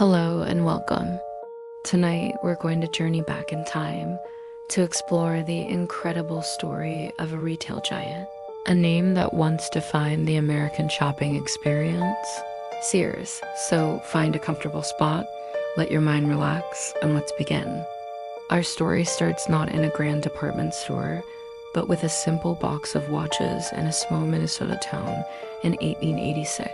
Hello and welcome. Tonight, we're going to journey back in time to explore the incredible story of a retail giant, a name that once defined the American shopping experience, Sears. So find a comfortable spot, let your mind relax, and let's begin. Our story starts not in a grand department store, but with a simple box of watches in a small Minnesota town in 1886.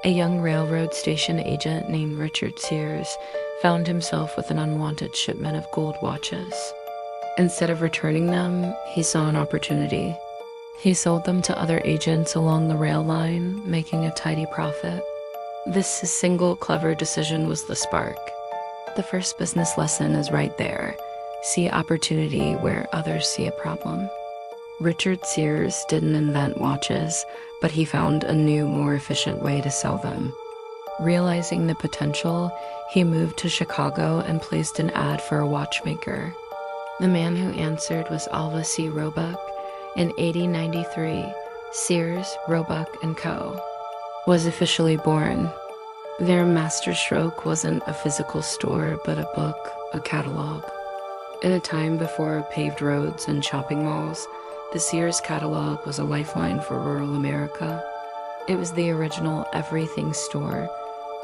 A young railroad station agent named Richard Sears found himself with an unwanted shipment of gold watches. Instead of returning them, he saw an opportunity. He sold them to other agents along the rail line, making a tidy profit. This single clever decision was the spark. The first business lesson is right there. See opportunity where others see a problem. Richard Sears didn't invent watches, but he found a new, more efficient way to sell them. Realizing the potential, he moved to Chicago and placed an ad for a watchmaker. The man who answered was Alva C. Roebuck. In 1893, Sears, Roebuck & Co. was officially born. Their masterstroke wasn't a physical store, but a book, a catalog. In a time before paved roads and shopping malls, the Sears catalog was a lifeline for rural America. It was the original everything store,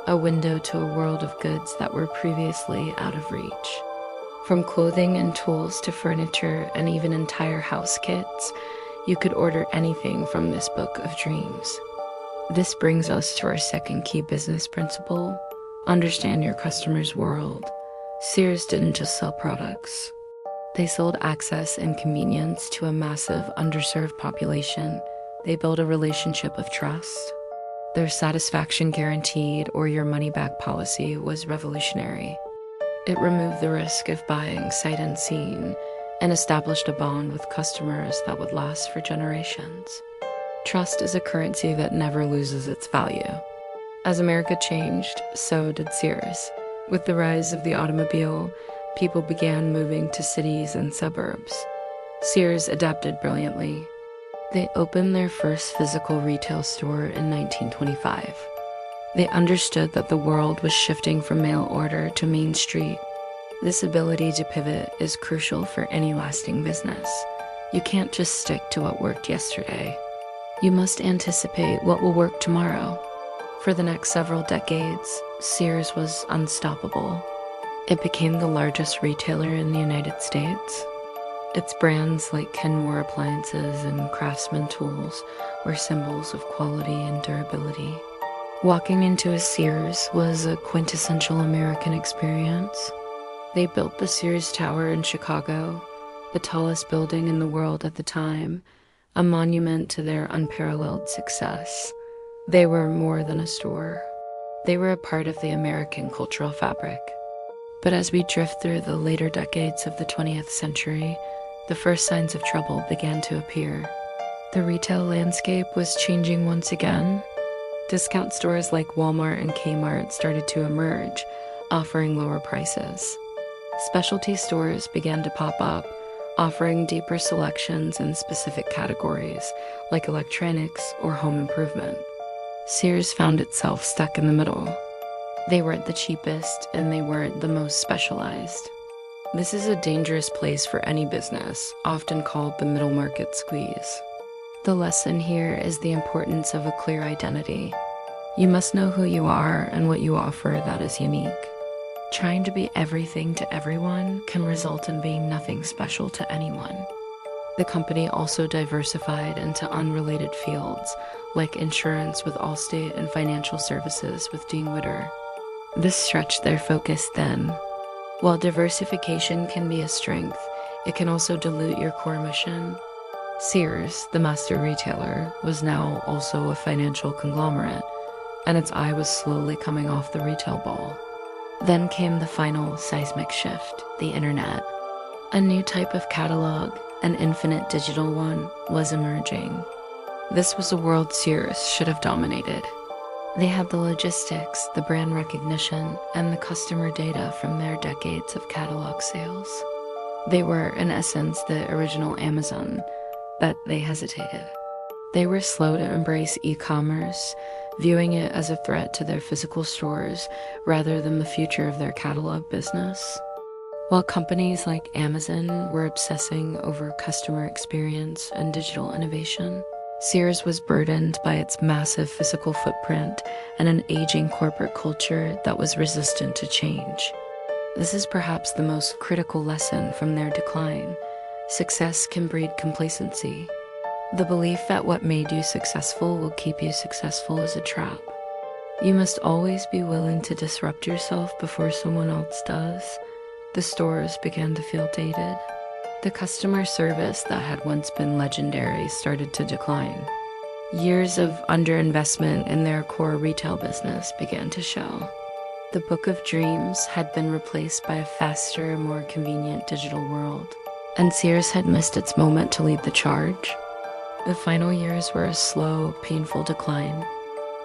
a window to a world of goods that were previously out of reach. From clothing and tools to furniture and even entire house kits, you could order anything from this book of dreams. This brings us to our second key business principle: understand your customer's world. Sears didn't just sell products. They sold access and convenience to a massive, underserved population. They built a relationship of trust. Their satisfaction guaranteed or your money-back policy was revolutionary. It removed the risk of buying sight unseen and established a bond with customers that would last for generations. Trust is a currency that never loses its value. As America changed, so did Sears. With the rise of the automobile, people began moving to cities and suburbs. Sears adapted brilliantly. They opened their first physical retail store in 1925. They understood that the world was shifting from mail order to Main Street. This ability to pivot is crucial for any lasting business. You can't just stick to what worked yesterday. You must anticipate what will work tomorrow. For the next several decades, Sears was unstoppable. It became the largest retailer in the United States. Its brands like Kenmore appliances and Craftsman tools were symbols of quality and durability. Walking into a Sears was a quintessential American experience. They built the Sears Tower in Chicago, the tallest building in the world at the time, a monument to their unparalleled success. They were more than a store. They were a part of the American cultural fabric. But as we drift through the later decades of the 20th century, the first signs of trouble began to appear. The retail landscape was changing once again. Discount stores like Walmart and Kmart started to emerge, offering lower prices. Specialty stores began to pop up, offering deeper selections in specific categories, like electronics or home improvement. Sears found itself stuck in the middle. They weren't the cheapest, and they weren't the most specialized. This is a dangerous place for any business, often called the middle market squeeze. The lesson here is the importance of a clear identity. You must know who you are and what you offer that is unique. Trying to be everything to everyone can result in being nothing special to anyone. The company also diversified into unrelated fields, like insurance with Allstate and financial services with Dean Witter. This stretched their focus thin. While diversification can be a strength, it can also dilute your core mission. Sears, the master retailer, was now also a financial conglomerate, and its eye was slowly coming off the retail ball. Then came the final seismic shift, the internet. A new type of catalog, an infinite digital one, was emerging. This was a world Sears should have dominated. They had the logistics, the brand recognition, and the customer data from their decades of catalog sales. They were, in essence, the original Amazon, but they hesitated. They were slow to embrace e-commerce, viewing it as a threat to their physical stores rather than the future of their catalog business. While companies like Amazon were obsessing over customer experience and digital innovation, Sears was burdened by its massive physical footprint and an aging corporate culture that was resistant to change. This is perhaps the most critical lesson from their decline. Success can breed complacency. The belief that what made you successful will keep you successful is a trap. You must always be willing to disrupt yourself before someone else does. The stores began to feel dated. The customer service that had once been legendary started to decline. Years of underinvestment in their core retail business began to show. The Book of Dreams had been replaced by a faster, more convenient digital world, and Sears had missed its moment to lead the charge. The final years were a slow, painful decline.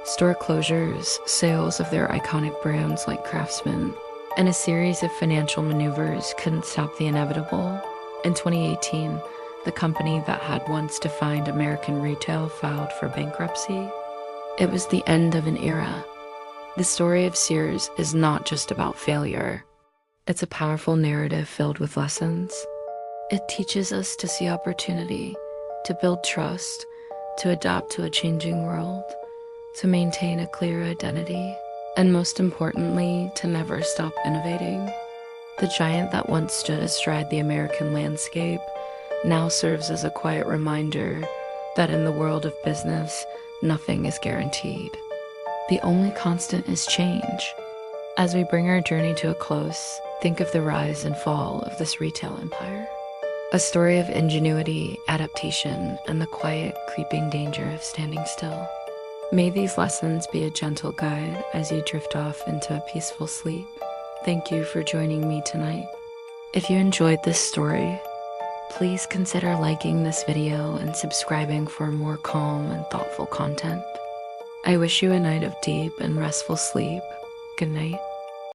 Store closures, sales of their iconic brands like Craftsman, and a series of financial maneuvers couldn't stop the inevitable. In 2018, the company that had once defined American retail filed for bankruptcy. It was the end of an era. The story of Sears is not just about failure. It's a powerful narrative filled with lessons. It teaches us to see opportunity, to build trust, to adapt to a changing world, to maintain a clear identity, and most importantly, to never stop innovating. The giant that once stood astride the American landscape now serves as a quiet reminder that in the world of business, nothing is guaranteed. The only constant is change. As we bring our journey to a close, think of the rise and fall of this retail empire. A story of ingenuity, adaptation, and the quiet, creeping danger of standing still. May these lessons be a gentle guide as you drift off into a peaceful sleep. Thank you for joining me tonight. If you enjoyed this story, please consider liking this video and subscribing for more calm and thoughtful content. I wish you a night of deep and restful sleep. Good night.